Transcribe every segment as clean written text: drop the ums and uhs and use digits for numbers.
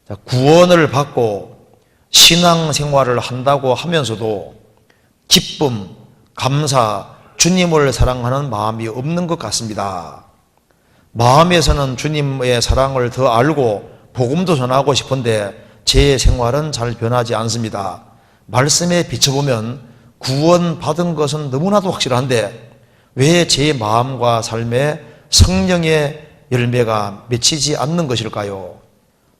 자, 구원을 받고 신앙생활을 한다고 하면서도 기쁨, 감사, 주님을 사랑하는 마음이 없는 것 같습니다. 마음에서는 주님의 사랑을 더 알고 복음도 전하고 싶은데 제 생활은 잘 변하지 않습니다. 말씀에 비춰보면 구원받은 것은 너무나도 확실한데 왜 제 마음과 삶에 성령의 열매가 맺히지 않는 것일까요?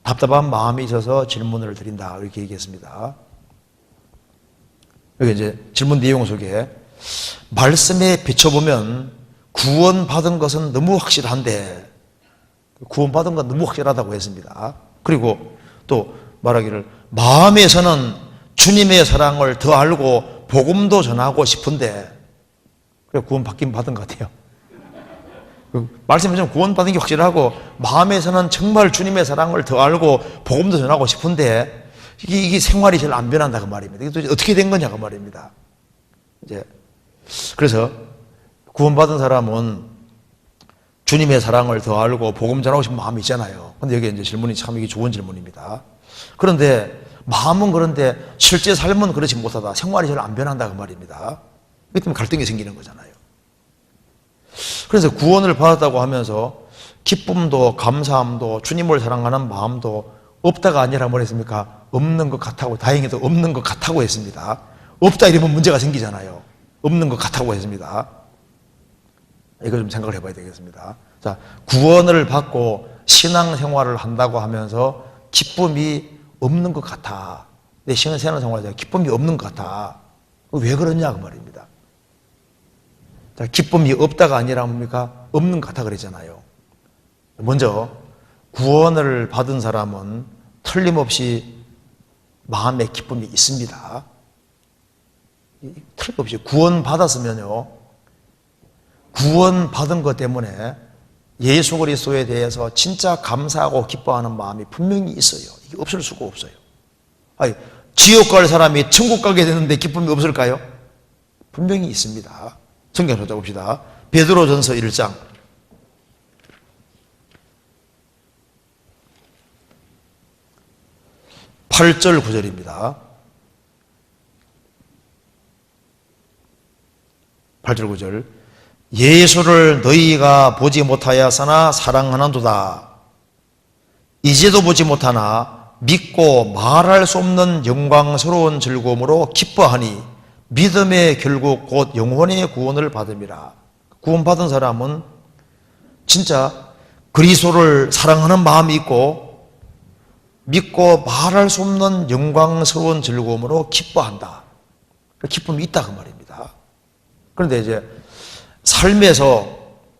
답답한 마음이 있어서 질문을 드린다, 이렇게 얘기했습니다. 여기 이제 질문 내용 속에 말씀에 비춰보면 구원받은 것은 너무 확실한데, 구원받은 건 너무 확실하다고 했습니다. 그리고 또 말하기를 마음에서는 주님의 사랑을 더 알고 복음도 전하고 싶은데, 그래 구원받긴 받은 것 같아요. 말씀에서는 구원받은 게 확실하고 마음에서는 정말 주님의 사랑을 더 알고 복음도 전하고 싶은데 이게 생활이 잘 안 변한다 그 말입니다. 이게 도대체 어떻게 된 거냐 그 말입니다. 이제 그래서 구원받은 사람은 주님의 사랑을 더 알고 복음 전하고 싶은 마음이 있잖아요. 근데 여기 이제 질문이 참 이게 좋은 질문입니다. 그런데 마음은 그런데 실제 삶은 그렇지 못하다. 생활이 잘 안 변한다 그 말입니다. 그렇기 때문에 갈등이 생기는 거잖아요. 그래서 구원을 받았다고 하면서 기쁨도 감사함도 주님을 사랑하는 마음도 없다가 아니라 뭐랬습니까? 없는 것 같다고, 다행히도 없는 것 같다고 했습니다. 없다 이러면 문제가 생기잖아요. 없는 것 같다고 했습니다. 이거 좀 생각을 해봐야 되겠습니다. 자, 구원을 받고 신앙생활을 한다고 하면서 기쁨이 없는 것 같아. 내 신앙생활에 기쁨이 없는 것 같아. 왜 그러냐 그 말입니다. 자, 기쁨이 없다가 아니라 뭡니까? 없는 것 같아 그랬잖아요. 먼저 구원을 받은 사람은 틀림없이 마음에 기쁨이 있습니다. 틀림없이 구원받았으면요, 구원받은 것 때문에 예수 그리스도에 대해서 진짜 감사하고 기뻐하는 마음이 분명히 있어요. 이게 없을 수가 없어요. 아니, 지옥 갈 사람이 천국 가게 되는데 기쁨이 없을까요? 분명히 있습니다. 성경 찾아봅시다. 베드로전서 1장 8절 9절입니다. 8절 9절 예수를 너희가 보지 못하였으나 사랑하는도다. 이제도 보지 못하나 믿고 말할 수 없는 영광스러운 즐거움으로 기뻐하니 믿음의 결국 곧 영혼의 구원을 받음이라. 구원받은 사람은 진짜 그리스도를 사랑하는 마음이 있고 믿고 말할 수 없는 영광스러운 즐거움으로 기뻐한다. 기쁨이 있다 그 말입니다. 그런데 이제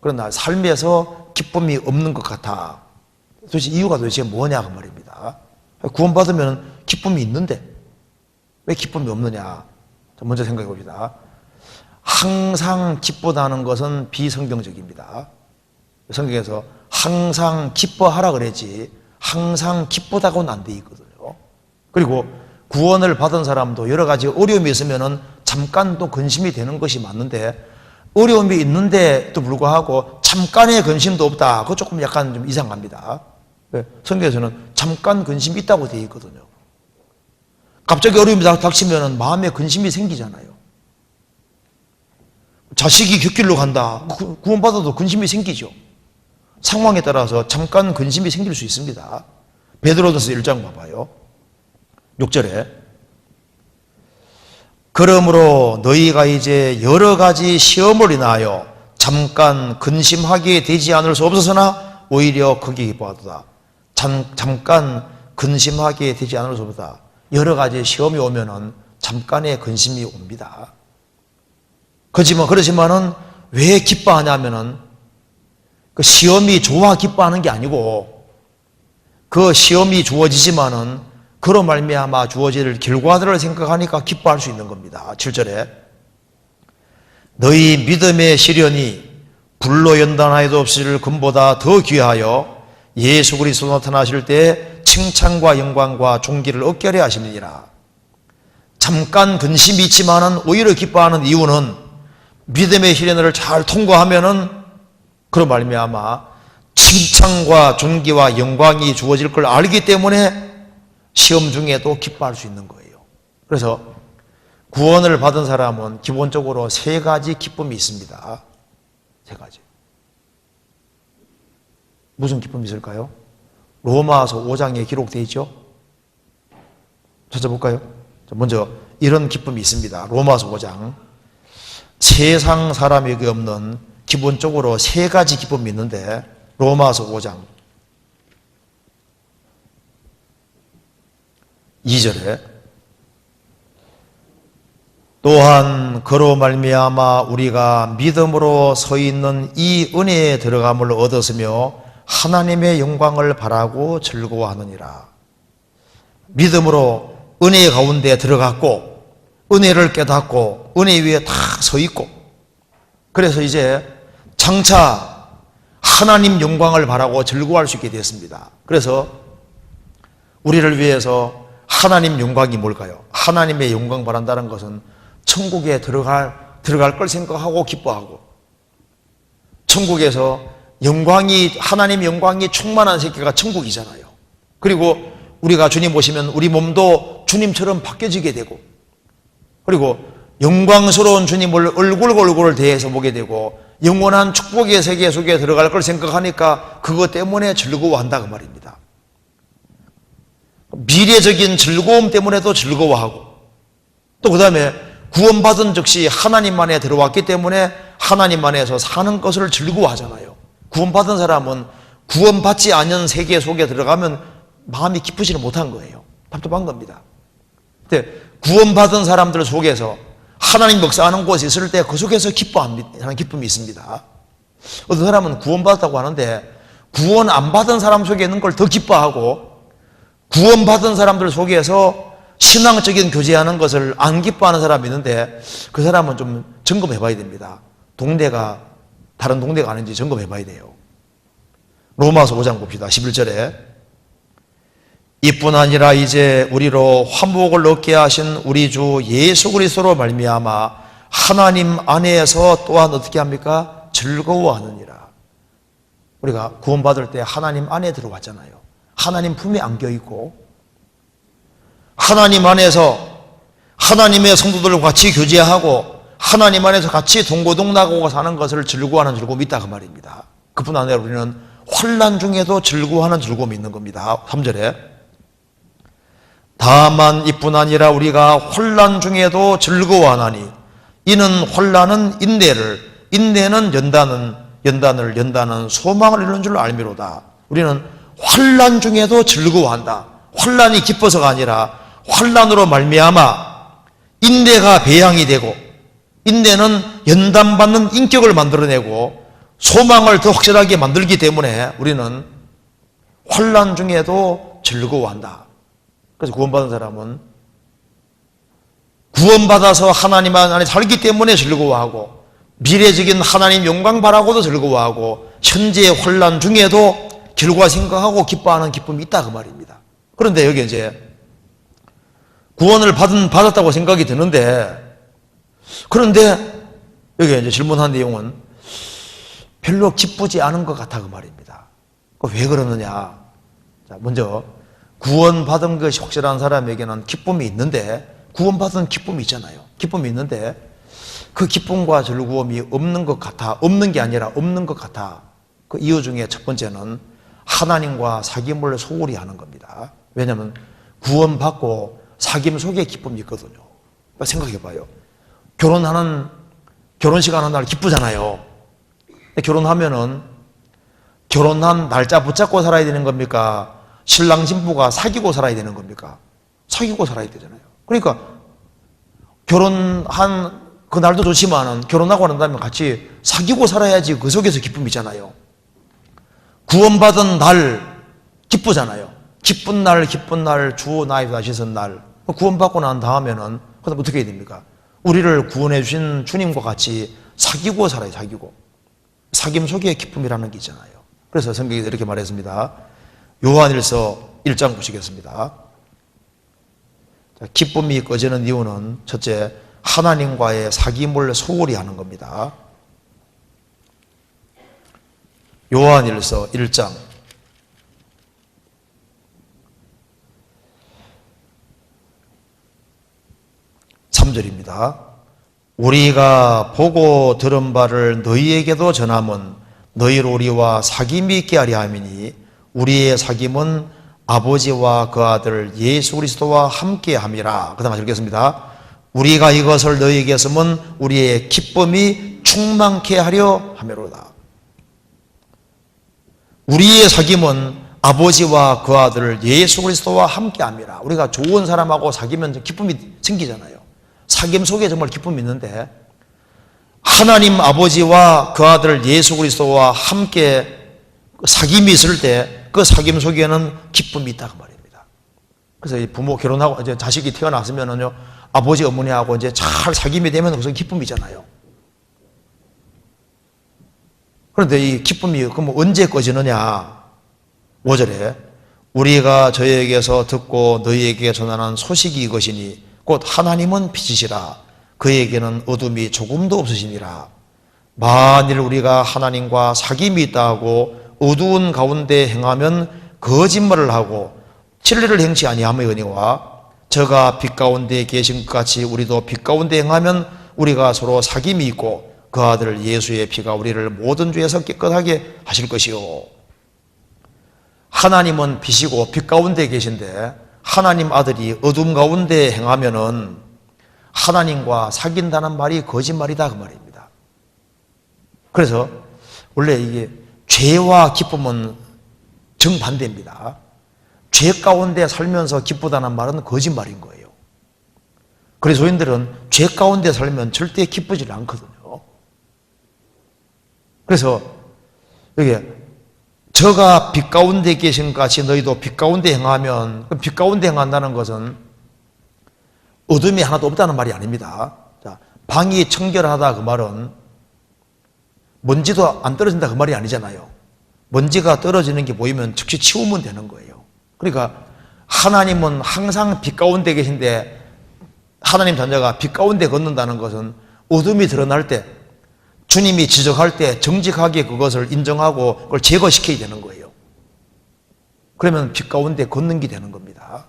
그러나 삶에서 기쁨이 없는 것 같아. 도대체 이유가 도대체 뭐냐 그 말입니다. 구원받으면 기쁨이 있는데 왜 기쁨이 없느냐. 먼저 생각해 봅시다. 항상 기쁘다는 것은 비성경적입니다. 성경에서 항상 기뻐하라 그랬지 항상 기쁘다고는 안 돼 있거든요. 그리고 구원을 받은 사람도 여러 가지 어려움이 있으면 잠깐 또 근심이 되는 것이 맞는데 어려움이 있는데도 불구하고 잠깐의 근심도 없다. 그거 조금 약간 좀 이상합니다. 성경에서는 잠깐 근심이 있다고 되어 있거든요. 갑자기 어려움이 닥치면 마음에 근심이 생기잖아요. 자식이 곁길로 간다. 구원받아도 근심이 생기죠. 상황에 따라서 잠깐 근심이 생길 수 있습니다. 베드로전서 1장 봐봐요. 6절에 그러므로 너희가 이제 여러 가지 시험을 인하여 잠깐 근심하게 되지 않을 수 없었으나 오히려 크게 기뻐하도다. 잠깐 근심하게 되지 않을 수 없다. 여러 가지 시험이 오면은 잠깐의 근심이 옵니다. 그렇지만은 왜 기뻐하냐면은 그 시험이 좋아 기뻐하는 게 아니고 그 시험이 주어지지만은 그로 말미암아 주어질 결과들을 생각하니까 기뻐할 수 있는 겁니다. 7절에 너희 믿음의 시련이 불로 연단하여도 없을 금보다 더 귀하여 예수 그리스도 나타나실 때 칭찬과 영광과 존귀를 얻게 하려 하심이니라. 잠깐 근심이 있지만은 오히려 기뻐하는 이유는 믿음의 시련을 잘 통과하면은 그로 말미암아 칭찬과 존귀와 영광이 주어질 걸 알기 때문에 시험 중에도 기뻐할 수 있는 거예요. 그래서 구원을 받은 사람은 기본적으로 세 가지 기쁨이 있습니다. 세 가지. 무슨 기쁨이 있을까요? 로마서 5장에 기록되어 있죠? 찾아볼까요? 먼저 이런 기쁨이 있습니다. 로마서 5장. 세상 사람에게 없는 기본적으로 세 가지 기쁨이 있는데 로마서 5장 2절에 또한 그로 말미암아 우리가 믿음으로 서 있는 이 은혜에 들어감을 얻었으며 하나님의 영광을 바라고 즐거워하느니라. 믿음으로 은혜 가운데 들어갔고 은혜를 깨닫고 은혜 위에 다 서 있고 그래서 이제 장차 하나님 영광을 바라고 즐거워할 수 있게 되었습니다. 그래서 우리를 위해서 하나님 영광이 뭘까요? 하나님의 영광 바란다는 것은 천국에 들어갈 걸 생각하고 기뻐하고 천국에서 하나님 영광이 충만한 세계가 천국이잖아요. 그리고 우리가 주님 오시면 우리 몸도 주님처럼 바뀌어지게 되고 그리고 영광스러운 주님을 얼굴 대해서 보게 되고 영원한 축복의 세계 속에 들어갈 걸 생각하니까 그것 때문에 즐거워한다 그 말입니다. 미래적인 즐거움 때문에도 즐거워하고 또 그 다음에 구원받은 즉시 하나님 안에 들어왔기 때문에 하나님 안에서 사는 것을 즐거워하잖아요. 구원받은 사람은 구원받지 않은 세계 속에 들어가면 마음이 기쁘지는 못한 거예요. 답답한 겁니다. 근데 구원받은 사람들 속에서 하나님 역사하는 곳에 있을 때 그 속에서 기뻐하는 기쁨이 있습니다. 어떤 사람은 구원받았다고 하는데 구원 안 받은 사람 속에 있는 걸 더 기뻐하고 구원받은 사람들 속에서 신앙적인 교제하는 것을 안 기뻐하는 사람이 있는데 그 사람은 좀 점검해 봐야 됩니다. 동네가 다른 동네가 아닌지 점검해 봐야 돼요. 로마서 5장 봅시다. 11절에 이뿐 아니라 이제 우리로 화목을 얻게 하신 우리 주 예수 그리스도로 말미암아 하나님 안에서 또한 어떻게 합니까? 즐거워하느니라. 우리가 구원받을 때 하나님 안에 들어왔잖아요. 하나님 품에 안겨 있고 하나님 안에서 하나님의 성도들과 같이 교제하고 하나님 안에서 같이 동고동락하고 사는 것을 즐거워하는 즐거움이 있다 그 말입니다. 그뿐 아니라 우리는 환난 중에도 즐거워하는 즐거움이 있는 겁니다. 3절에 다만 이뿐 아니라 우리가 환난 중에도 즐거워하나니 이는 환난은 인내는 연단을 소망을 이루는 줄 알미로다. 우리는 환난 중에도 즐거워한다. 환난이 기뻐서가 아니라 환난으로 말미암아 인내가 배양이 되고 인내는 연단받는 인격을 만들어내고 소망을 더 확실하게 만들기 때문에 우리는 환난 중에도 즐거워한다. 그래서 구원받은 사람은 구원받아서 하나님 안에 살기 때문에 즐거워하고 미래적인 하나님 영광 바라고도 즐거워하고 현재의 환난 중에도 결과 생각하고 기뻐하는 기쁨이 있다 그 말입니다. 그런데 여기 이제 구원을 받았다고 생각이 드는데 그런데 여기 이제 질문한 내용은 별로 기쁘지 않은 것 같아 그 말입니다. 왜 그러느냐? 자, 먼저 구원받은 것이 확실한 사람에게는 기쁨이 있는데 구원받은 기쁨이 있잖아요. 기쁨이 있는데 그 기쁨과 즐거움이 없는 것 같아. 없는 게 아니라 없는 것 같아. 그 이유 중에 첫 번째는 하나님과 사귐을 소홀히 하는 겁니다. 왜냐하면 구원받고 사귐 속에 기쁨이 있거든요. 생각해 봐요. 결혼식 하는 날 기쁘잖아요. 결혼하면은 결혼한 날짜 붙잡고 살아야 되는 겁니까? 신랑 신부가 사귀고 살아야 되는 겁니까? 사귀고 살아야 되잖아요. 그러니까 결혼한 그 날도 좋지만은 결혼하고 난 다음에 같이 사귀고 살아야지 그 속에서 기쁨이 있잖아요. 구원받은 날 기쁘잖아요. 기쁜 날 주 나의 다시선 날. 구원받고 난 다음에는 그다음 어떻게 해야 됩니까? 우리를 구원해 주신 주님과 같이 사귀고 살아요. 사귀고. 사귐 속에 기쁨이라는 게 있잖아요. 그래서 성경이 이렇게 말했습니다. 요한일서 1장 보시겠습니다. 기쁨이 꺼지는 이유는 첫째, 하나님과의 사귐을 소홀히 하는 겁니다. 요한일서 1장 3절입니다. 우리가 보고 들은 바를 너희에게도 전함은 너희로 우리와 사귐이 있게 하려 함이니 우리의 사귐은 아버지와 그 아들 예수 그리스도와 함께 함이라. 그 다음 읽겠습니다. 우리가 이것을 너희에게 쓰면 우리의 기쁨이 충만케 하려 함이로다. 우리의 사귐은 아버지와 그 아들 예수 그리스도와 함께 함이라. 우리가 좋은 사람하고 사귀면 기쁨이 생기잖아요. 사귐 속에 정말 기쁨이 있는데 하나님 아버지와 그 아들 예수 그리스도와 함께 사귐이 있을 때 그 사귐 속에는 기쁨이 있다 그 말입니다. 그래서 이 부모 결혼하고 이제 자식이 태어났으면은요 아버지 어머니하고 이제 잘 사귐이 되면 그것은 기쁨이잖아요. 그런데 이 기쁨이 그럼 언제 꺼지느냐? 5절에 우리가 저희에게서 듣고 너희에게 전하는 소식이 이것이니 곧 하나님은 빛이시라 그에게는 어둠이 조금도 없으시니라. 만일 우리가 하나님과 사귐이 있다 하고 어두운 가운데 행하면 거짓말을 하고 진리를 행치 아니함이거니와 저가 빛 가운데 계신 것 같이 우리도 빛 가운데 행하면 우리가 서로 사귐이 있고 그 아들 예수의 피가 우리를 모든 죄에서 깨끗하게 하실 것이요. 하나님은 빛이고 빛 가운데 계신데 하나님 아들이 어둠 가운데 행하면은 하나님과 사귄다는 말이 거짓말이다 그 말입니다. 그래서 원래 이게 죄와 기쁨은 정반대입니다. 죄 가운데 살면서 기쁘다는 말은 거짓말인 거예요. 그리스도인들은 죄 가운데 살면 절대 기쁘지 않거든요. 그래서 이게 저가 빛 가운데 계신 것 같이 너희도 빛 가운데 행하면 빛 가운데 행한다는 것은 어둠이 하나도 없다는 말이 아닙니다. 자, 방이 청결하다 그 말은 먼지도 안 떨어진다 그 말이 아니잖아요. 먼지가 떨어지는 게 보이면 즉시 치우면 되는 거예요. 그러니까 하나님은 항상 빛 가운데 계신데 하나님 자녀가 빛 가운데 걷는다는 것은 어둠이 드러날 때 주님이 지적할 때 정직하게 그것을 인정하고 그걸 제거시켜야 되는 거예요. 그러면 빛 가운데 걷는 게 되는 겁니다.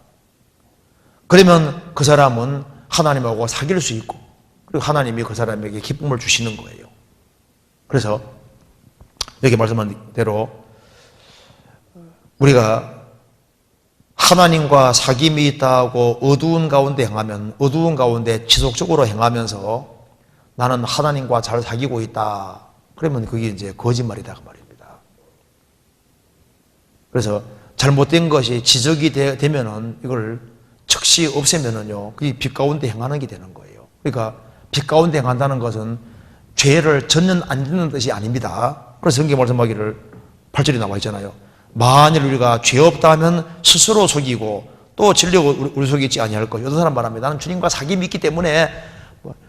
그러면 그 사람은 하나님하고 사귈 수 있고 그리고 하나님이 그 사람에게 기쁨을 주시는 거예요. 그래서 여기 말씀한 대로 우리가 하나님과 사귐이 있다고 어두운 가운데 행하면 어두운 가운데 지속적으로 행하면서 나는 하나님과 잘 사귀고 있다. 그러면 그게 이제 거짓말이다 그 말입니다. 그래서 잘못된 것이 지적이 되면은 이걸 즉시 없애면은요 그게 빛 가운데 행하는 게 되는 거예요. 그러니까 빛 가운데 행한다는 것은 죄를 전혀 안 짓는 뜻이 아닙니다. 그래서 성경 말씀하기를 8절에 나와 있잖아요. 만일 우리가 죄 없다 하면 스스로 속이고 또 진리가 우리 속에 있지 아니할 것. 어떤 사람 말합니다. 나는 주님과 사귐이 있기 때문에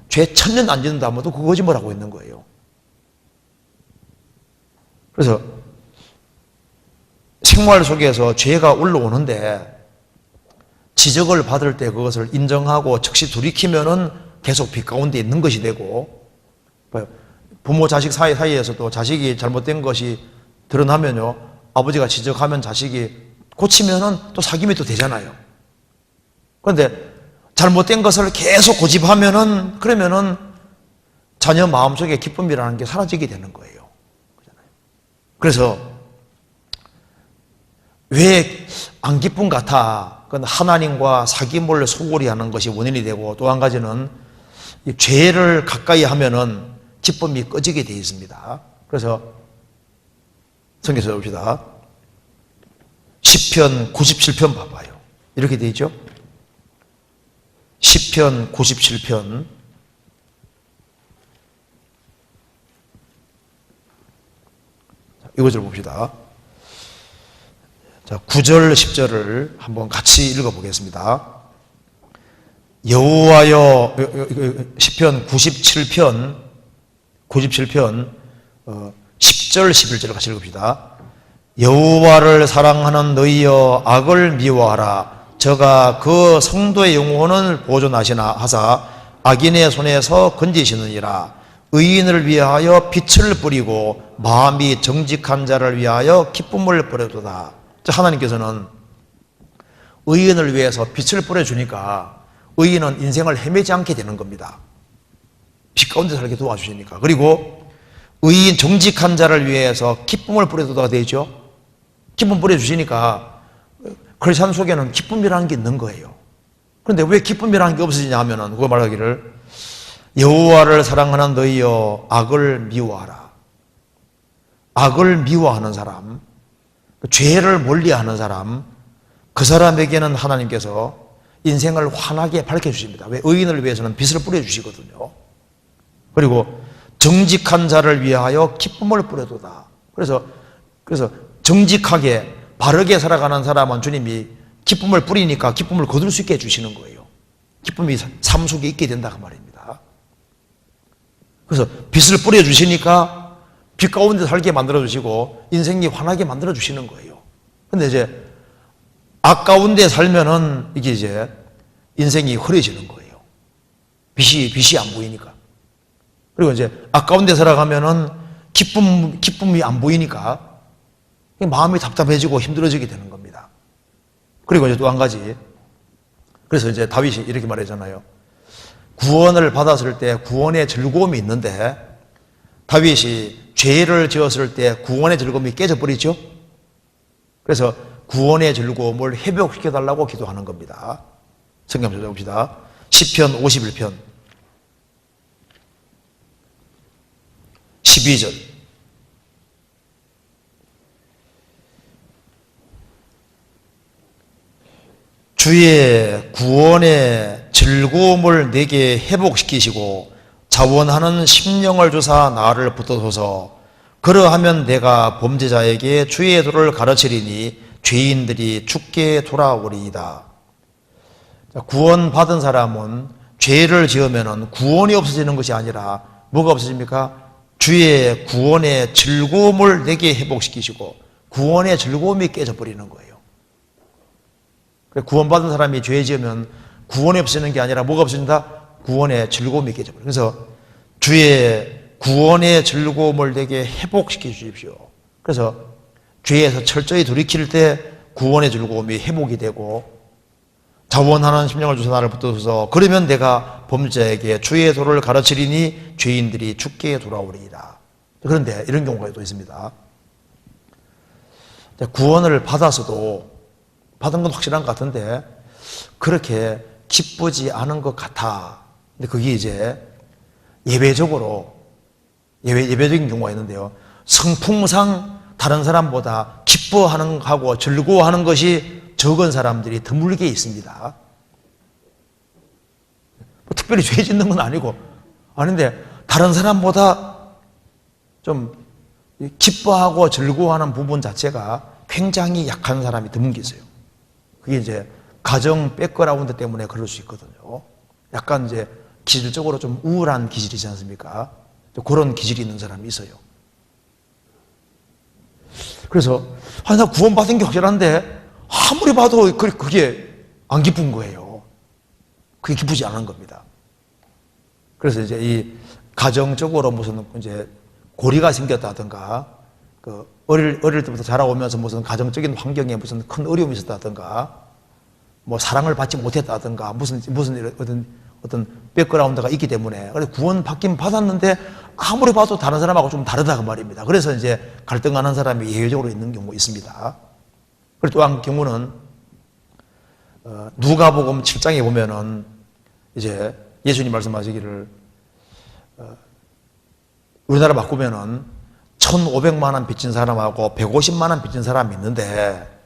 죄 천년 안 짓는다 하면 또 그 거짓말하고 있는 거예요. 그래서 생활 속에서 죄가 올라오는데 지적을 받을 때 그것을 인정하고 즉시 돌이키면은 계속 빛 가운데 있는 것이 되고 부모 자식 사이에서도 자식이 잘못된 것이 드러나면요 아버지가 지적하면 자식이 고치면은 또 사귐이 또 되잖아요. 그런데 잘못된 것을 계속 고집하면은 그러면은 자녀 마음속에 기쁨이라는 게 사라지게 되는 거예요. 그래서 왜 안 기쁨 같아? 그건 하나님과 사귐을 소홀히 하는 것이 원인이 되고 또 한 가지는 죄를 가까이 하면은 기쁨이 꺼지게 되어 있습니다. 그래서 성경에서 봅시다. 시편 97편 봐봐요. 이렇게 되어 있죠. 시편 97편 이것을 봅시다. 자, 9절 10절을 한번 같이 읽어보겠습니다. 여호와여 시편 97편 10절 11절 같이 읽읍시다. 여호와를 사랑하는 너희여 악을 미워하라. 저가 그 성도의 영혼을 보존하시나 하사 악인의 손에서 건지시느니라. 의인을 위하여 빛을 뿌리고 마음이 정직한 자를 위하여 기쁨을 뿌려도다. 하나님께서는 의인을 위해서 빛을 뿌려주니까 의인은 인생을 헤매지 않게 되는 겁니다. 빛 가운데 살게 도와주시니까. 그리고 의인 정직한 자를 위해서 기쁨을 뿌려두다가 되죠. 기쁨 뿌려주시니까 크리스찬 속에는 기쁨이라는 게 있는 거예요. 그런데 왜 기쁨이라는 게 없어지냐 하면은 그거 말하기를 여호와를 사랑하는 너희여 악을 미워하라. 악을 미워하는 사람, 죄를 멀리하는 사람, 그 사람에게는 하나님께서 인생을 환하게 밝혀주십니다. 왜? 의인을 위해서는 빛을 뿌려주시거든요. 그리고 정직한 자를 위하여 기쁨을 뿌려두다. 그래서 정직하게 바르게 살아가는 사람은 주님이 기쁨을 뿌리니까 기쁨을 거둘 수 있게 해주시는 거예요. 기쁨이 삶 속에 있게 된다 그 말입니다. 그래서 빛을 뿌려주시니까 빛 가운데 살게 만들어주시고 인생이 환하게 만들어주시는 거예요. 근데 이제 악 가운데 살면은 이게 이제 인생이 흐려지는 거예요. 빛이 안 보이니까. 그리고 이제 악 가운데 살아가면은 기쁨이 안 보이니까 마음이 답답해지고 힘들어지게 되는 겁니다. 그리고 이제 또 한 가지. 그래서 이제 다윗이 이렇게 말하잖아요. 구원을 받았을 때 구원의 즐거움이 있는데 다윗이 죄를 지었을 때 구원의 즐거움이 깨져버리죠. 그래서 구원의 즐거움을 회복시켜달라고 기도하는 겁니다. 성경 한번 찾아봅시다. 시편 51편 12절. 주의 구원의 즐거움을 내게 회복시키시고 자원하는 심령을 주사 나를 붙드소서. 그러하면 내가 범죄자에게 주의 도를 가르치리니 죄인들이 죽게 돌아오리이다. 구원받은 사람은 죄를 지으면 구원이 없어지는 것이 아니라 뭐가 없어집니까? 주의 구원의 즐거움을 내게 회복시키시고 구원의 즐거움이 깨져버리는 거예요. 구원받은 사람이 죄 지으면 구원이 없어지는 게 아니라 뭐가 없어진다? 구원의 즐거움이 깨져버려요. 그래서 주의 구원의 즐거움을 내게 회복시켜 주십시오. 그래서 죄에서 철저히 돌이킬 때 구원의 즐거움이 회복이 되고 자원하는 심령을 주사 나를 붙들어서 그러면 내가 범죄자에게 주의 도를 가르치리니 죄인들이 죽게 돌아오리이다. 그런데 이런 경우가 또 있습니다. 구원을 받아서도 받은 건 확실한 것 같은데 그렇게 기쁘지 않은 것 같아. 근데 그게 이제 예외적인 경우가 있는데요. 성품상 다른 사람보다 기뻐하는 하고 즐거워하는 것이 적은 사람들이 드물게 있습니다. 특별히 죄 짓는 건 아닌데 다른 사람보다 좀 기뻐하고 즐거워하는 부분 자체가 굉장히 약한 사람이 드물게 있어요. 그게 이제 가정 백그라운드 때문에 그럴 수 있거든요. 약간 이제 기질적으로 좀 우울한 기질이지 않습니까? 그런 기질이 있는 사람이 있어요. 그래서 나 구원받은 게 확실한데 아무리 봐도 그게 안 기쁜 거예요. 그게 기쁘지 않은 겁니다. 그래서 이제 이 가정적으로 무슨 이제 고리가 생겼다든가 어릴 때부터 자라오면서 무슨 가정적인 환경에 무슨 큰 어려움이 있었다든가 뭐 사랑을 받지 못했다든가 무슨 어떤 백그라운드가 있기 때문에 그래서 구원 받긴 받았는데 아무리 봐도 다른 사람하고 좀 다르다고 말입니다. 그래서 이제 갈등하는 사람이 예외적으로 있는 경우 있습니다. 그리고 또 한 경우는 누가복음 7장에 보면은 이제 예수님 말씀하시기를 우리나라 바꾸면은 1,500만 원 빚진 사람하고 150만 원 빚진 사람이 있는데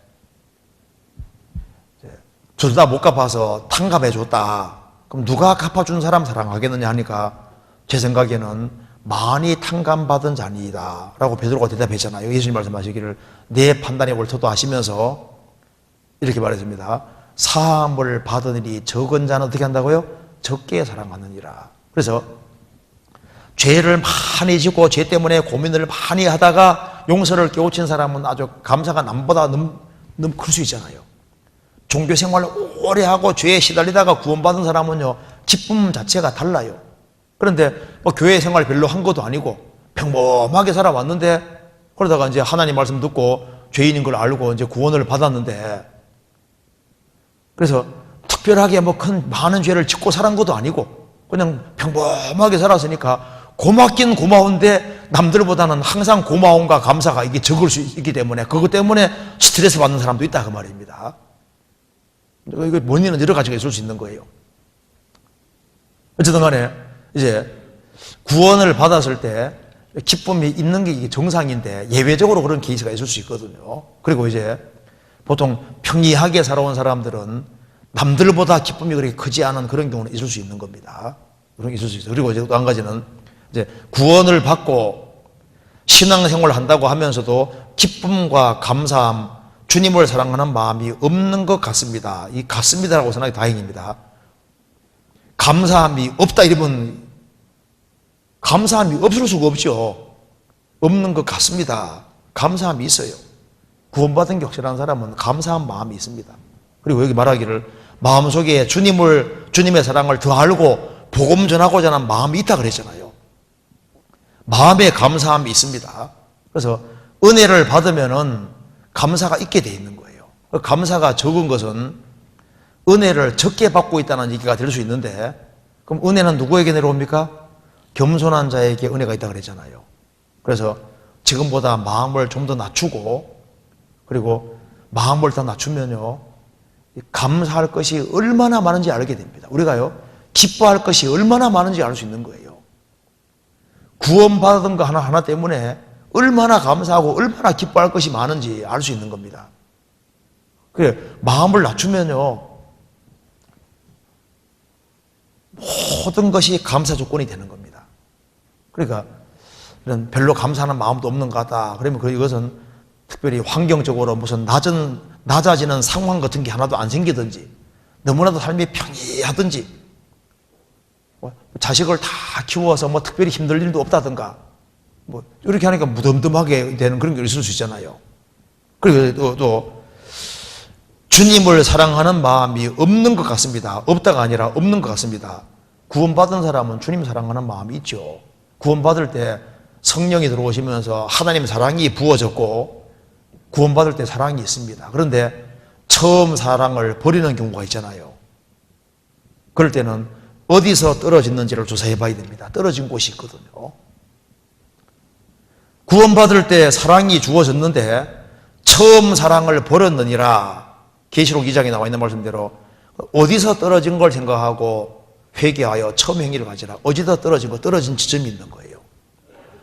둘 다 못 갚아서 탕감해 줬다. 그럼 누가 갚아준 사람 사랑하겠느냐 하니까 제 생각에는 많이 탕감받은 자니이다 라고 베드로가 대답했잖아요. 예수님 말씀하시기를 내 판단이 옳다도 하시면서 이렇게 말했습니다. 사함을 받으니 적은 자는 어떻게 한다고요? 적게 사랑하느니라. 그래서 죄를 많이 지고 죄 때문에 고민을 많이 하다가 용서를 깨우친 사람은 아주 감사가 남보다 너무 클 수 있잖아요. 종교 생활을 오래 하고 죄에 시달리다가 구원받은 사람은요 기쁨 자체가 달라요. 그런데 뭐 교회 생활 별로 한 것도 아니고 평범하게 살아왔는데 그러다가 이제 하나님 말씀 듣고 죄인인 걸 알고 이제 구원을 받았는데 그래서 특별하게 뭐 많은 죄를 짓고 살은 것도 아니고 그냥 평범하게 살았으니까 고맙긴 고마운데 남들보다는 항상 고마움과 감사가 이게 적을 수 있기 때문에 그것 때문에 스트레스 받는 사람도 있다 그 말입니다. 이거 원인은 여러 가지가 있을 수 있는 거예요. 어쨌든 간에 이제 구원을 받았을 때 기쁨이 있는 게 이게 정상인데 예외적으로 그런 케이스가 있을 수 있거든요. 그리고 이제 보통 평이하게 살아온 사람들은 남들보다 기쁨이 그렇게 크지 않은 그런 경우는 있을 수 있는 겁니다. 그런 게 있을 수 있어요. 그리고 이제 또 한 가지는 이제 구원을 받고 신앙생활을 한다고 하면서도 기쁨과 감사함, 주님을 사랑하는 마음이 없는 것 같습니다. 이 같습니다라고 생각이 다행입니다. 감사함이 없다 이러면 감사함이 없을 수가 없죠. 없는 것 같습니다. 감사함이 있어요. 구원받은 게 확실한 사람은 감사한 마음이 있습니다. 그리고 여기 말하기를 마음속에 주님의 사랑을 더 알고 복음 전하고자 하는 마음이 있다 그랬잖아요. 마음에 감사함이 있습니다. 그래서 은혜를 받으면은 감사가 있게 돼 있는 거예요. 감사가 적은 것은 은혜를 적게 받고 있다는 얘기가 될 수 있는데 그럼 은혜는 누구에게 내려옵니까? 겸손한 자에게 은혜가 있다 그랬잖아요. 그래서 지금보다 마음을 좀 더 낮추고 그리고 마음을 더 낮추면요 감사할 것이 얼마나 많은지 알게 됩니다. 우리가요 기뻐할 것이 얼마나 많은지 알 수 있는 거예요. 구원받은 거 하나하나 때문에 얼마나 감사하고 얼마나 기뻐할 것이 많은지 알 수 있는 겁니다. 그래 마음을 낮추면요 모든 것이 감사 조건이 되는 겁니다. 그러니까 이런 별로 감사하는 마음도 없는 것 같다. 그러면 이것은 특별히 환경적으로 무슨 낮아지는 상황 같은 게 하나도 안 생기든지 너무나도 삶이 평이하든지 자식을 다 키워서 뭐 특별히 힘들 일도 없다든가 뭐 이렇게 하니까 무덤덤하게 되는 그런 게 있을 수 있잖아요. 그리고 또 주님을 사랑하는 마음이 없는 것 같습니다. 없다가 아니라 없는 것 같습니다. 구원받은 사람은 주님 사랑하는 마음이 있죠. 구원받을 때 성령이 들어오시면서 하나님 사랑이 부어졌고 구원받을 때 사랑이 있습니다. 그런데 처음 사랑을 버리는 경우가 있잖아요. 그럴 때는 어디서 떨어졌는지를 조사해 봐야 됩니다. 떨어진 곳이 있거든요. 구원받을 때 사랑이 주어졌는데 처음 사랑을 버렸느니라 계시록 2장에 나와 있는 말씀대로 어디서 떨어진 걸 생각하고 회개하여 처음 행위를 가지라. 어디서 떨어진 거 떨어진 지점이 있는 거예요.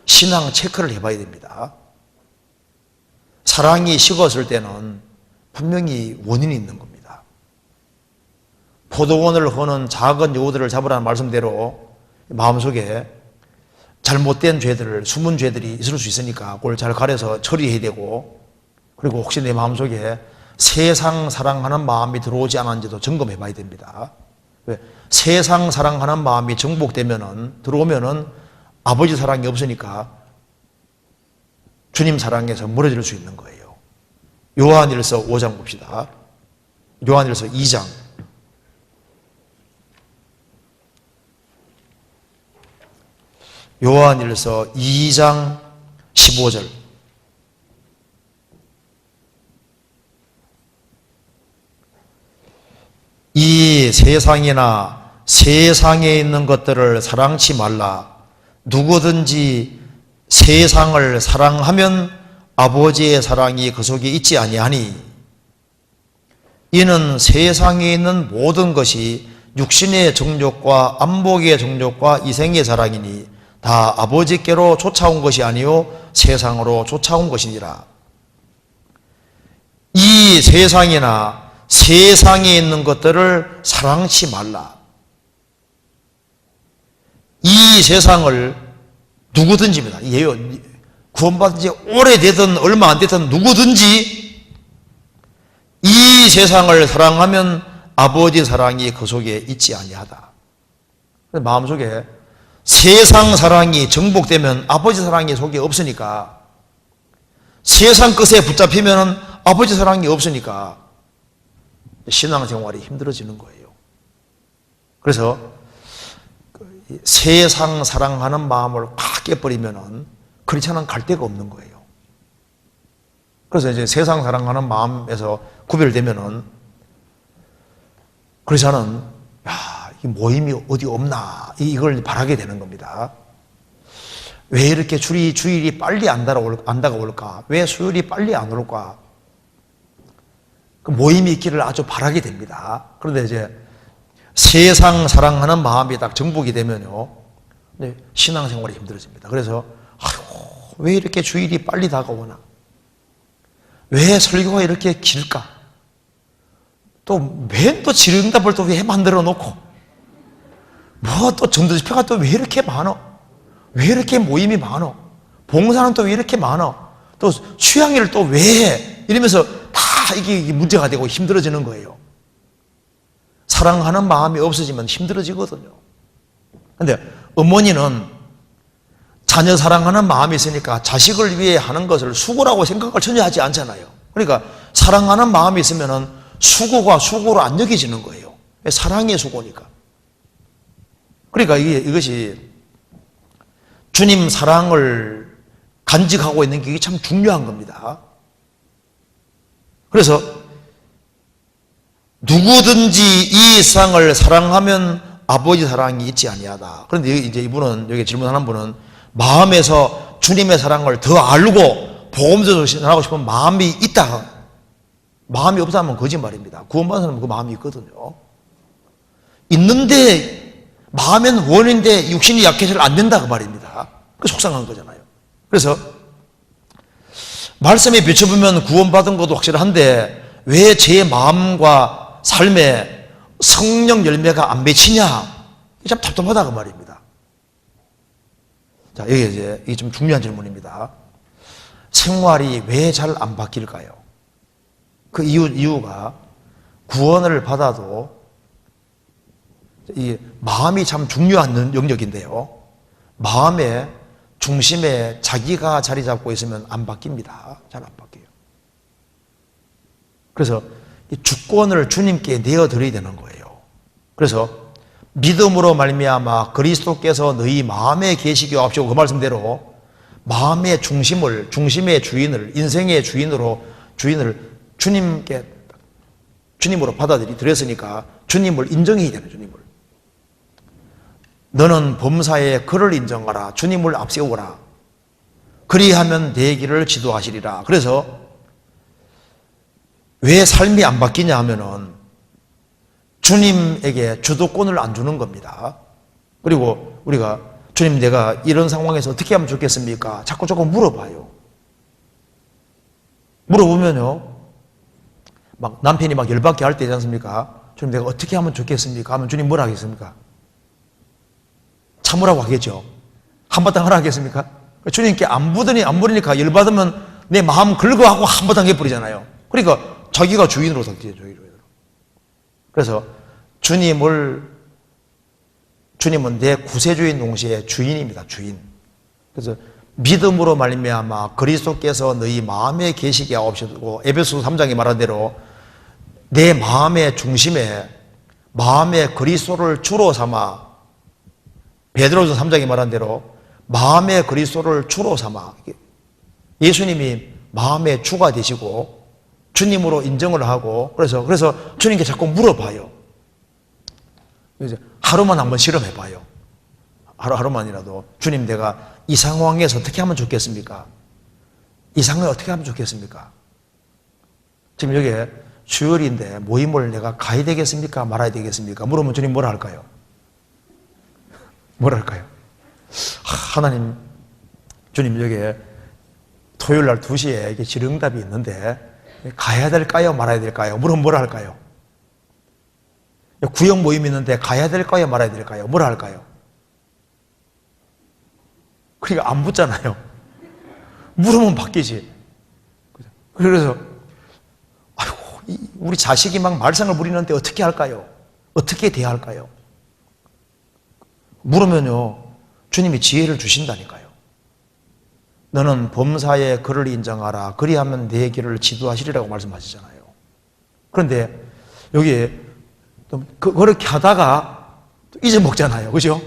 신앙 체크를 해봐야 됩니다. 사랑이 식었을 때는 분명히 원인이 있는 겁니다. 포도원을 허는 작은 여우들을 잡으라는 말씀대로 마음속에 잘못된 죄들, 숨은 죄들이 있을 수 있으니까 그걸 잘 가려서 처리해야 되고 그리고 혹시 내 마음속에 세상 사랑하는 마음이 들어오지 않았는지도 점검해 봐야 됩니다. 왜? 세상 사랑하는 마음이 들어오면은 아버지 사랑이 없으니까 주님 사랑에서 멀어질 수 있는 거예요. 요한일서 5장 봅시다. 요한일서 2장. 요한일서 2장 15절. 이 세상이나 세상에 있는 것들을 사랑치 말라. 누구든지 세상을 사랑하면 아버지의 사랑이 그 속에 있지 아니하니 이는 세상에 있는 모든 것이 육신의 정욕과 안목의 정욕과 이생의 사랑이니 다 아버지께로 쫓아온 것이 아니요 세상으로 쫓아온 것이니라. 이 세상이나 세상에 있는 것들을 사랑치 말라. 이 세상을 누구든지입니다. 예요. 구원받은 지 오래되든 얼마 안 되든 누구든지 이 세상을 사랑하면 아버지 사랑이 그 속에 있지 아니하다. 마음속에 세상 사랑이 정복되면 아버지 사랑이 속에 없으니까 세상 것에 붙잡히면 아버지 사랑이 없으니까 신앙생활이 힘들어지는 거예요. 그래서 세상 사랑하는 마음을 확 깨버리면은 크리스찬은 갈 데가 없는 거예요. 그래서 이제 세상 사랑하는 마음에서 구별되면은 그래서 저는 이 모임이 어디 없나 이걸 바라게 되는 겁니다. 왜 이렇게 주일이 빨리 안 다가올까? 왜 수요일이 빨리 안 올까? 그 모임이 있기를 아주 바라게 됩니다. 그런데 이제 세상 사랑하는 마음이 딱 정복이 되면요, 신앙생활이 힘들어집니다. 그래서 왜 이렇게 주일이 빨리 다가오나? 왜 설교가 이렇게 길까? 또 왜 또 질의응답을 또 왜 만들어 놓고, 뭐 또 전도집회가 또 왜 이렇게 많어? 왜 이렇게 모임이 많어? 봉사는 또 왜 이렇게 많어? 또 수양회를 또 왜 해? 이러면서 다 이게 문제가 되고 힘들어지는 거예요. 사랑하는 마음이 없어지면 힘들어지거든요. 근데 어머니는 자녀 사랑하는 마음이 있으니까 자식을 위해 하는 것을 수고라고 생각을 전혀 하지 않잖아요. 그러니까 사랑하는 마음이 있으면 수고가 수고로 안 여겨지는 거예요. 사랑의 수고니까. 그러니까 이것이 주님 사랑을 간직하고 있는 게 참 중요한 겁니다. 그래서 누구든지 이 세상을 사랑하면 아버지 사랑이 있지 아니하다. 그런데 이제 이분은, 여기 질문하는 분은 마음에서 주님의 사랑을 더 알고 복음도 전하고 싶은 마음이 있다. 마음이 없다면 거짓말입니다. 구원받은 사람은 그 마음이 있거든요. 있는데 마음엔 원인데 육신이 약해서는 안 된다 그 말입니다. 그 속상한 거잖아요. 그래서 말씀에 비춰보면 구원받은 것도 확실한데 왜 제 마음과 삶에 성령 열매가 안 맺히냐? 참 답답하다 그 말입니다. 자, 이게 좀 중요한 질문입니다. 생활이 왜 잘 안 바뀔까요? 그 이유가 구원을 받아도 이 마음이 참 중요한 영역인데요. 마음의 중심에 자기가 자리 잡고 있으면 안 바뀝니다. 잘 안 바뀌어요. 그래서 이 주권을 주님께 내어드려야 되는 거예요. 그래서 믿음으로 말미암아 그리스도께서 너희 마음에 계시게 하옵시고 그 말씀대로 마음의 중심의 주인을, 인생의 주인을 주님으로 받아들였으니까 주님을 인정해야 되는, 주님을. 너는 범사에 그를 인정하라. 주님을 앞세우라. 그리하면 내 길을 지도하시리라. 그래서 왜 삶이 안 바뀌냐 하면은 주님에게 주도권을 안 주는 겁니다. 그리고 우리가 주님, 내가 이런 상황에서 어떻게 하면 좋겠습니까? 자꾸 물어봐요. 물어보면요, 막 남편이 막 열받게 할 때 있지 않습니까? 주님, 내가 어떻게 하면 좋겠습니까? 하면 주님 뭐라 하겠습니까? 참으라고 하겠죠. 한바탕 하라 하겠습니까? 주님께 안 부르니까 열받으면 내 마음 긁어하고 한바탕 해버리잖아요. 그러니까 자기가 주인으로 섰지, 주인으로. 그래서 주님은 내 구세주인 동시에 주인입니다, 주인. 그래서 믿음으로 말미암아 그리스도께서 너희 마음에 계시게 하옵시고, 에베소서 3장에 말한 대로 내 마음의 중심에 마음의 그리스도를 주로 삼아, 베드로전서 3장에 말한 대로 마음의 그리스도를 주로 삼아, 예수님이 마음의 주가 되시고 주님으로 인정을 하고, 그래서 주님께 자꾸 물어봐요. 하루만 한번 실험해봐요. 하루만이라도 주님, 내가 이 상황에서 어떻게 하면 좋겠습니까? 이 상황에 어떻게 하면 좋겠습니까? 지금 여기에 수요일인데 모임을 내가 가야 되겠습니까? 말아야 되겠습니까? 물으면 주님 뭐라 할까요? 뭐라 할까요? 하나님, 주님, 여기에 토요일 날 2시에 이게 질의응답이 있는데 가야 될까요? 말아야 될까요? 물으면 뭐라 할까요? 구역 모임이 있는데 가야 될까요? 말아야 될까요? 뭐라 할까요? 그러니까 안 묻잖아요. 물으면 바뀌지. 그래서 아이고, 우리 자식이 막 말썽을 부리는데 어떻게 할까요? 어떻게 대할까요? 물으면요, 주님이 지혜를 주신다니까요. 너는 범사에 그를 인정하라. 그리하면 내 길을 지도하시리라고 말씀하시잖아요. 그런데 여기에 그렇게 하다가 잊어먹잖아요. 그죠?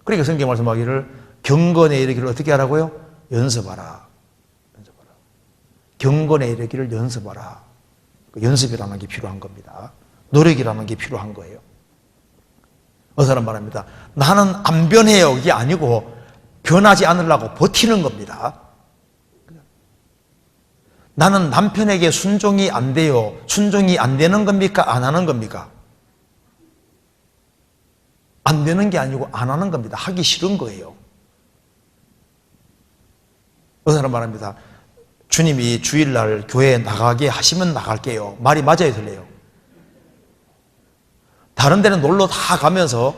그러니까 성경 말씀하기를 경건에 이르기를 어떻게 하라고요? 연습하라. 경건에 이르기를 연습하라. 연습이라는 게 필요한 겁니다. 노력이라는 게 필요한 거예요. 어느 사람 말합니다. 나는 안 변해요. 이게 아니고 변하지 않으려고 버티는 겁니다. 나는 남편에게 순종이 안 돼요. 순종이 안 되는 겁니까? 안 하는 겁니까? 안 되는 게 아니고 안 하는 겁니다. 하기 싫은 거예요. 어느 사람 말합니다. 주님이 주일날 교회에 나가게 하시면 나갈게요. 말이 맞아요, 틀려요? 다른 데는 놀러 다 가면서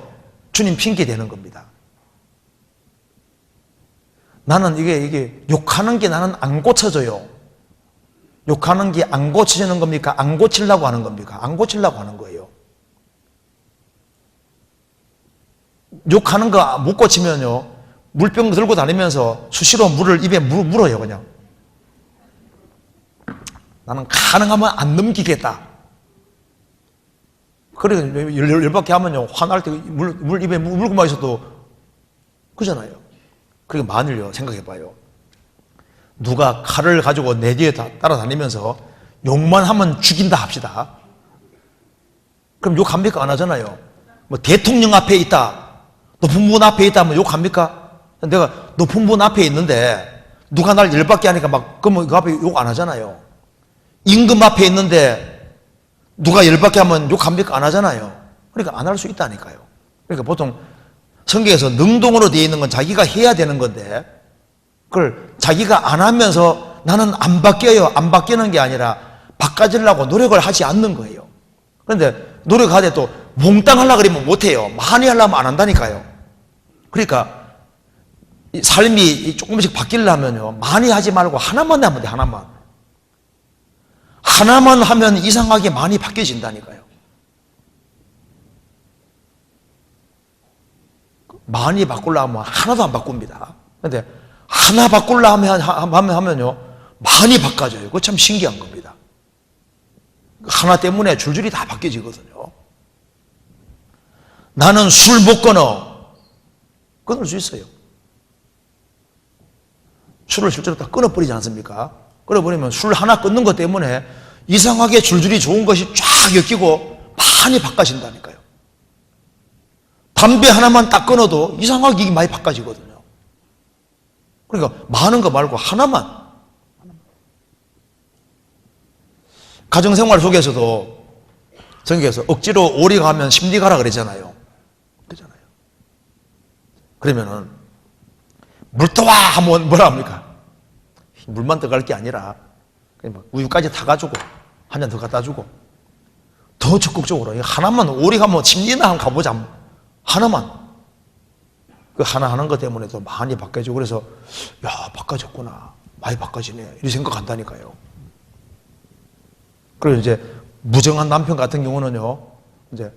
주님 핑계 대는 겁니다. 나는 이게 욕하는 게 나는 안 고쳐져요. 욕하는 게 안 고쳐지는 겁니까? 안 고치려고 하는 겁니까? 안 고치려고 하는 거예요. 욕하는 거 못 고치면요, 물병 들고 다니면서 수시로 물을 입에 물어요, 그냥. 나는 가능하면 안 넘기겠다. 그래, 열받게 하면요, 화날 때 물 입에 물고만 있어도 그잖아요. 그리고 만일요, 생각해봐요. 누가 칼을 가지고 내 뒤에 따라다니면서 욕만 하면 죽인다 합시다. 그럼 욕합니까? 안 하잖아요. 뭐 대통령 앞에 있다, 높은 분 앞에 있다 하면 욕합니까? 내가 높은 분 앞에 있는데 누가 날 열받게 하니까 그러면 그 앞에 욕 안 하잖아요. 임금 앞에 있는데 누가 열받게 하면 욕합니까? 안 하잖아요. 그러니까 안 할 수 있다니까요. 그러니까 보통 성경에서 능동으로 되어 있는 건 자기가 해야 되는 건데, 그걸 자기가 안 하면서 나는 안 바뀌어요, 안 바뀌는 게 아니라 바꿔주려고 노력을 하지 않는 거예요. 그런데 노력하되 또 몽땅 하려고 그러면 못해요. 많이 하려면 안 한다니까요. 그러니까 이 삶이 조금씩 바뀌려면요, 많이 하지 말고 하나만 하면 돼. 하나만 하면 이상하게 많이 바뀌어진다니까요. 많이 바꾸려면 하나도 안 바꿉니다. 그런데 하나 바꾸려고 하면요, 많이 바꿔져요. 그거 참 신기한 겁니다. 하나 때문에 줄줄이 다 바뀌어지거든요. 나는 술 못 끊을 수 있어요. 술을 실제로 다 끊어버리지 않습니까? 끊어버리면 술 하나 끊는 것 때문에 이상하게 줄줄이 좋은 것이 쫙 엮이고 많이 바꿔진다니까요. 담배 하나만 딱 끊어도 이상하게 이게 많이 바꿔지거든요. 그러니까 많은 거 말고 하나만. 가정생활 속에서도 성경에서 억지로 오리 가면 심리 가라 그러잖아요. 그러면은 물 떠와 하면 뭐라 합니까? 물만 떠갈 게 아니라 우유까지 타가지고 한 잔 더 갖다 주고 더 적극적으로 하나만, 오리 가면 심리나 한번 가보자. 하나만. 그 하나 하는 것 때문에도 많이 바꿔지고, 그래서 야, 바꿔졌구나, 많이 바꿔지네, 이렇게 생각한다니까요. 그리고 이제 무정한 남편 같은 경우는요, 이제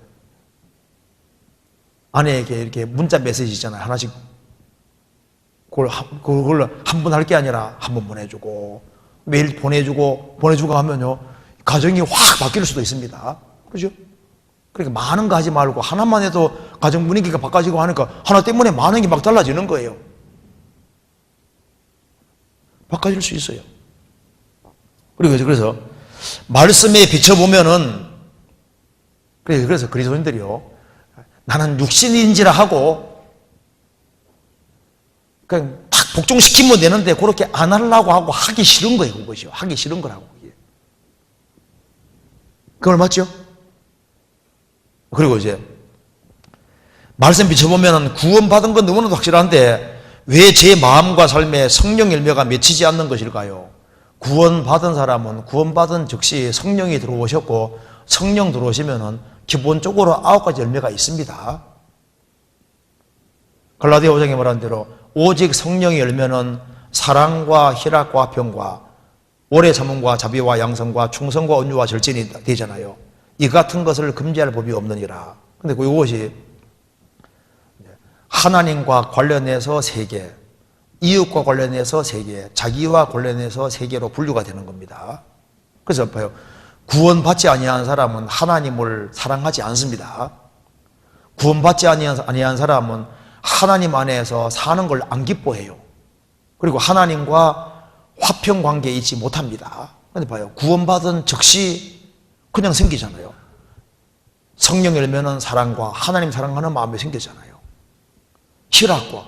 아내에게 이렇게 문자 메시지 있잖아요. 하나씩. 그걸 한 번 할 게 아니라 한 번 보내주고, 매일 보내주고 하면요, 가정이 확 바뀔 수도 있습니다. 그죠? 그러니까 많은 거 하지 말고 하나만 해도 가정 분위기가 바꿔지고 하니까 하나 때문에 많은 게 막 달라지는 거예요. 바꿔질 수 있어요. 그래서 말씀에 비춰보면은, 그래서 그리스도인들이요, 나는 육신인지라 하고 그냥 딱 복종시키면 되는데 그렇게 안 하려고 하고 하기 싫은 거예요. 그것이요. 하기 싫은 거라고. 그걸 맞죠? 그리고 이제 말씀 비춰보면 구원받은 건 너무나도 확실한데 왜 제 마음과 삶에 성령 열매가 맺히지 않는 것일까요? 구원받은 사람은 구원받은 즉시 성령이 들어오셨고, 성령 들어오시면은 기본적으로 9가지 열매가 있습니다. 갈라디아 5장에 말한 대로 오직 성령의 열매는 사랑과 희락과 평과 오래 참음과 자비와 양성과 충성과 온유와 절제이 되잖아요. 이 같은 것을 금지할 법이 없느니라. 근데 이것이 하나님과 관련해서 3개, 이웃과 관련해서 3개, 자기와 관련해서 3개로 분류가 되는 겁니다. 그래서 봐요. 구원받지 아니한 사람은 하나님을 사랑하지 않습니다. 구원받지 아니한 사람은 하나님 안에서 사는 걸 안 기뻐해요. 그리고 하나님과 화평 관계에 있지 못합니다. 그런데 봐요. 구원받은 즉시 그냥 생기잖아요. 성령 열매는 사랑과 하나님 사랑하는 마음이 생겼잖아요. 희락과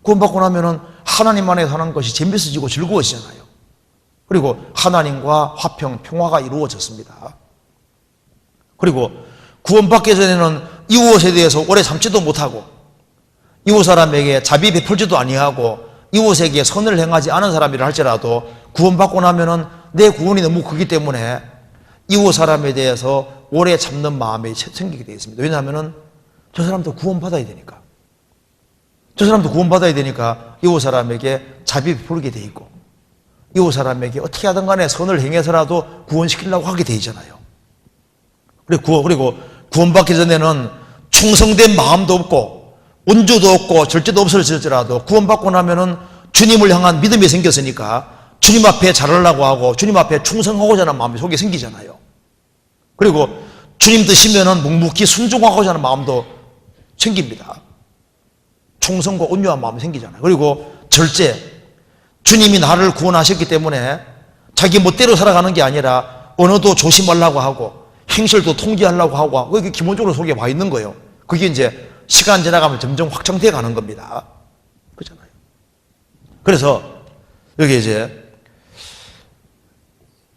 구원받고 나면은 하나님 안에 사는 것이 재밌어지고 즐거워지잖아요. 그리고 하나님과 화평, 평화가 이루어졌습니다. 그리고 구원받기 전에는 이웃에 대해서 오래 참지도 못하고 이웃 사람에게 자비 베풀지도 아니하고 이웃에게 선을 행하지 않은 사람이라 할지라도 구원받고 나면은 내 구원이 너무 크기 때문에 이웃 사람에 대해서 오래 참는 마음이 생기게 되어 있습니다. 왜냐하면은 저 사람도 구원받아야 되니까. 저 사람도 구원받아야 되니까 이웃 사람에게 자비 베풀게 돼 있고 이웃 사람에게 어떻게 하든 간에 선을 행해서라도 구원시키려고 하게 돼 있잖아요. 그리고 구원받기 전에는 충성된 마음도 없고 온주도 없고 절제도 없을지라도 구원받고 나면은 주님을 향한 믿음이 생겼으니까 주님 앞에 잘하려고 하고 주님 앞에 충성하고자 하는 마음이 속에 생기잖아요. 그리고 주님 드시면은 묵묵히 순종하고자 하는 마음도 생깁니다. 충성과 온유한 마음이 생기잖아요. 그리고 절제, 주님이 나를 구원하셨기 때문에 자기 멋대로 살아가는 게 아니라 언어도 조심하려고 하고 행실도 통제하려고 하고 그게 기본적으로 속에 와 있는 거예요. 그게 이제 시간 지나가면 점점 확장돼 가는 겁니다. 그렇잖아요. 그래서 여기 이제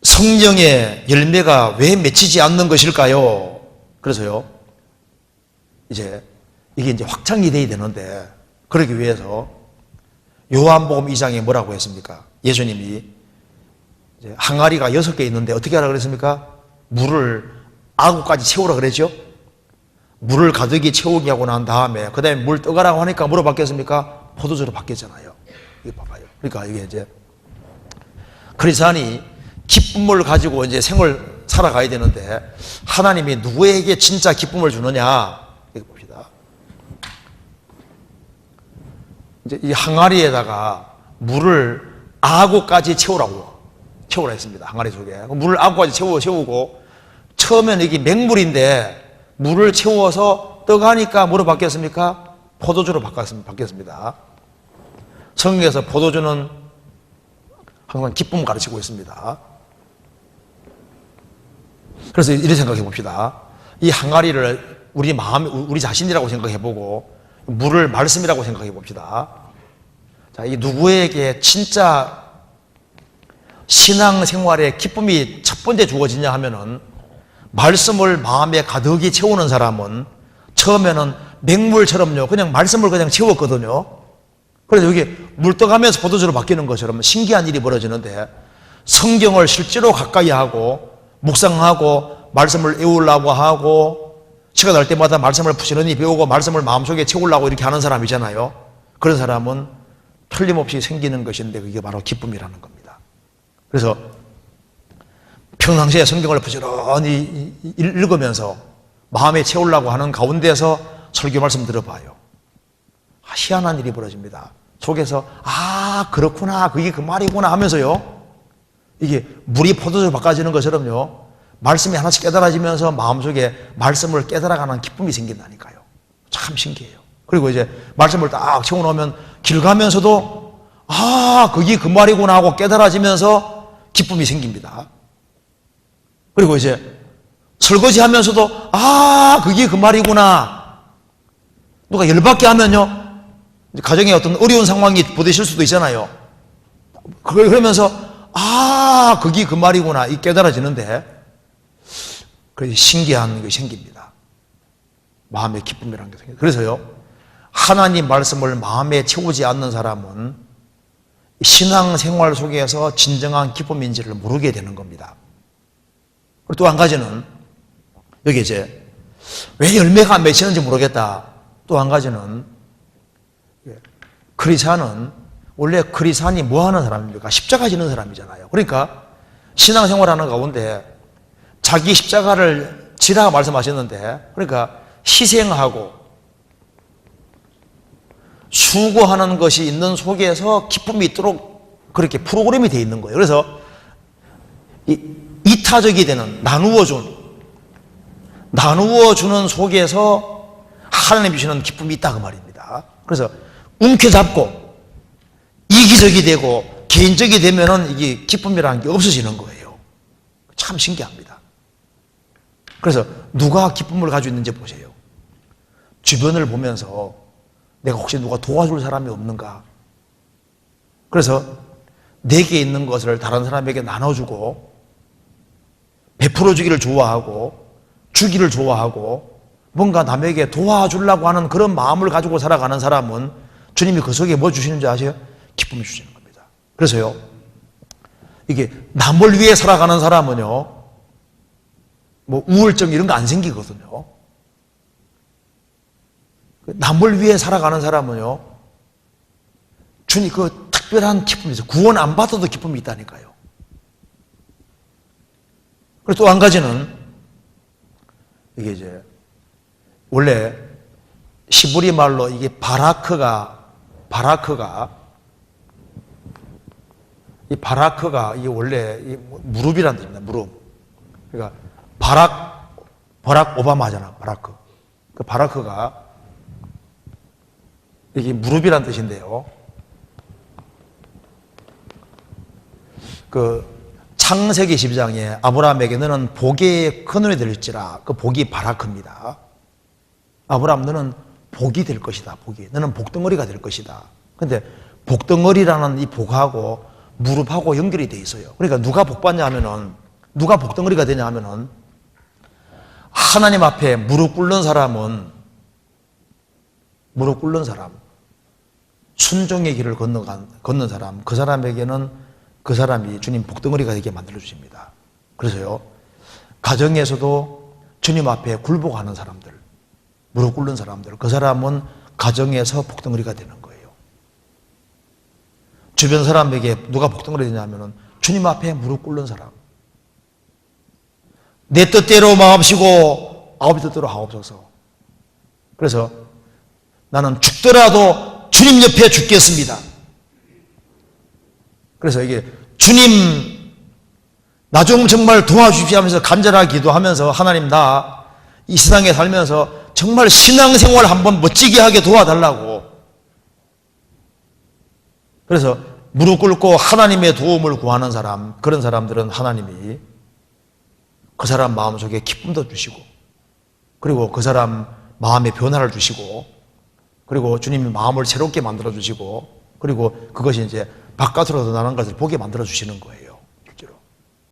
성령의 열매가 왜 맺히지 않는 것일까요? 그래서요, 이제 이게 이제 확장이 돼야 되는데 그러기 위해서 요한복음 2장에 뭐라고 했습니까? 예수님이 이제 항아리가 6개 있는데 어떻게 하라 그랬습니까? 물을 아구까지 채우라 그랬죠? 물을 가득히 채우게 하고 난 다음에 그 다음에 물 떠가라고 하니까 뭐로 바뀌었습니까? 포도주로 바뀌었잖아요. 이거 봐봐요. 그러니까 이게 이제 크리스찬이 기쁨을 가지고 이제 생을 살아가야 되는데 하나님이 누구에게 진짜 기쁨을 주느냐? 이거 봅시다. 이제 이 항아리에다가 물을 아구까지 채우라 했습니다. 항아리 속에. 물을 아구까지 채우고 처음에는 이게 맹물인데 물을 채워서 떠가니까 뭐로 바뀌었습니까? 포도주로 바뀌었습니다. 성경에서 포도주는 항상 기쁨을 가르치고 있습니다. 그래서 이렇게 생각해 봅시다. 이 항아리를 우리 자신이라고 생각해 보고 물을 말씀이라고 생각해 봅시다. 자, 이 누구에게 진짜 신앙생활의 기쁨이 첫 번째 주어지냐 하면은 말씀을 마음에 가득히 채우는 사람은 처음에는 맹물처럼요, 그냥 말씀을 그냥 채웠거든요. 그래서 여기 물 떠가면서 포도주로 바뀌는 것처럼 신기한 일이 벌어지는데 성경을 실제로 가까이 하고 묵상하고 말씀을 외우려고 하고 시간 날 때마다 말씀을 부지런히 배우고 말씀을 마음속에 채우려고 이렇게 하는 사람이잖아요. 그런 사람은 틀림없이 생기는 것인데 그게 바로 기쁨이라는 겁니다. 그래서 평상시에 성경을 부지런히 읽으면서 마음에 채우려고 하는 가운데서 설교 말씀 들어봐요. 희한한 일이 벌어집니다. 속에서 그렇구나, 그게 그 말이구나 하면서요, 이게 물이 포도주로 바꿔지는 것처럼요, 말씀이 하나씩 깨달아지면서 마음속에 말씀을 깨달아가는 기쁨이 생긴다니까요. 참 신기해요. 그리고 이제 말씀을 딱 채워놓으면 길 가면서도 그게 그 말이구나 하고 깨달아지면서 기쁨이 생깁니다. 그리고 이제 설거지 하면서도 그게 그 말이구나. 누가 열받게 하면요, 가정에 어떤 어려운 상황이 부딪힐 수도 있잖아요. 그러면서 그게 그 말이구나 이 깨달아지는데 그래서 신기한 게 생깁니다. 마음의 기쁨이라는 게 생깁니다. 그래서요, 하나님 말씀을 마음에 채우지 않는 사람은 신앙생활 속에서 진정한 기쁨인지를 모르게 되는 겁니다. 또 한 가지는 여기 이제 왜 열매가 안 맺히는지 모르겠다. 또 한 가지는 크리스찬은 원래 크리스찬이 뭐 하는 사람입니까? 십자가 지는 사람이잖아요. 그러니까 신앙생활하는 가운데 자기 십자가를 지라고 말씀하셨는데, 그러니까 희생하고 수고하는 것이 있는 속에서 기쁨이 있도록 그렇게 프로그램이 되어 있는 거예요. 그래서 이타적이 되는 나누어 주는 속에서 하나님 주시는 기쁨이 있다 그 말입니다. 그래서 움켜잡고 이기적이 되고 개인적이 되면은 이게 기쁨이라는 게 없어지는 거예요. 참 신기합니다. 그래서 누가 기쁨을 가지고 있는지 보세요. 주변을 보면서 내가 혹시 누가 도와줄 사람이 없는가? 그래서 내게 있는 것을 다른 사람에게 나눠주고 베풀어주기를 좋아하고 주기를 좋아하고 뭔가 남에게 도와주려고 하는 그런 마음을 가지고 살아가는 사람은 주님이 그 속에 뭐 주시는지 아세요? 기쁨을 주시는 겁니다. 그래서요, 이게 남을 위해 살아가는 사람은요, 뭐 우울증 이런 거 안 생기거든요. 남을 위해 살아가는 사람은요, 주님 그 특별한 기쁨이 있어요. 구원 안 받아도 기쁨이 있다니까요. 그리고 또 한 가지는 이게 이제 원래 시브리 말로 이게 바라크가 이게 원래 이 무릎이란 뜻입니다. 무릎. 그러니까 버락 오바마잖아. 바라크. 그 바라크가 이게 무릎이란 뜻인데요. 그 창세기 12장에 아브라함에게 너는 복의 근원이 될지라, 그 복이 바라크입니다. 아브라함 너는 복이 될 것이다. 복이. 너는 복덩어리가 될 것이다. 근데 복덩어리라는 이 복하고 무릎하고 연결이 돼 있어요. 그러니까 누가 복 받냐 하면은, 누가 복덩어리가 되냐 하면은, 하나님 앞에 무릎 꿇는 사람은, 무릎 꿇는 사람, 순종의 길을 걷는 사람, 그 사람에게는 그 사람이 주님 복덩어리가 되게 만들어 주십니다. 그래서요, 가정에서도 주님 앞에 굴복하는 사람들, 무릎 꿇는 사람들, 그 사람은 가정에서 복덩어리가 되는 거예요. 주변 사람에게 누가 복덩어리 되냐면은 주님 앞에 무릎 꿇는 사람. 내 뜻대로 마옵시고 아버지 뜻대로 하옵소서. 그래서 나는 죽더라도 주님 옆에 죽겠습니다. 그래서 이게 주님 나 좀 정말 도와주십시오 하면서 간절하게 기도하면서 하나님 나 이 세상에 살면서 정말 신앙생활 한번 멋지게 하게 도와달라고. 그래서 무릎 꿇고 하나님의 도움을 구하는 사람, 그런 사람들은 하나님이 그 사람 마음속에 기쁨도 주시고, 그리고 그 사람 마음에 변화를 주시고, 그리고 주님이 마음을 새롭게 만들어 주시고, 그리고 그것이 이제 바깥으로 나는 것을 보게 만들어 주시는 거예요.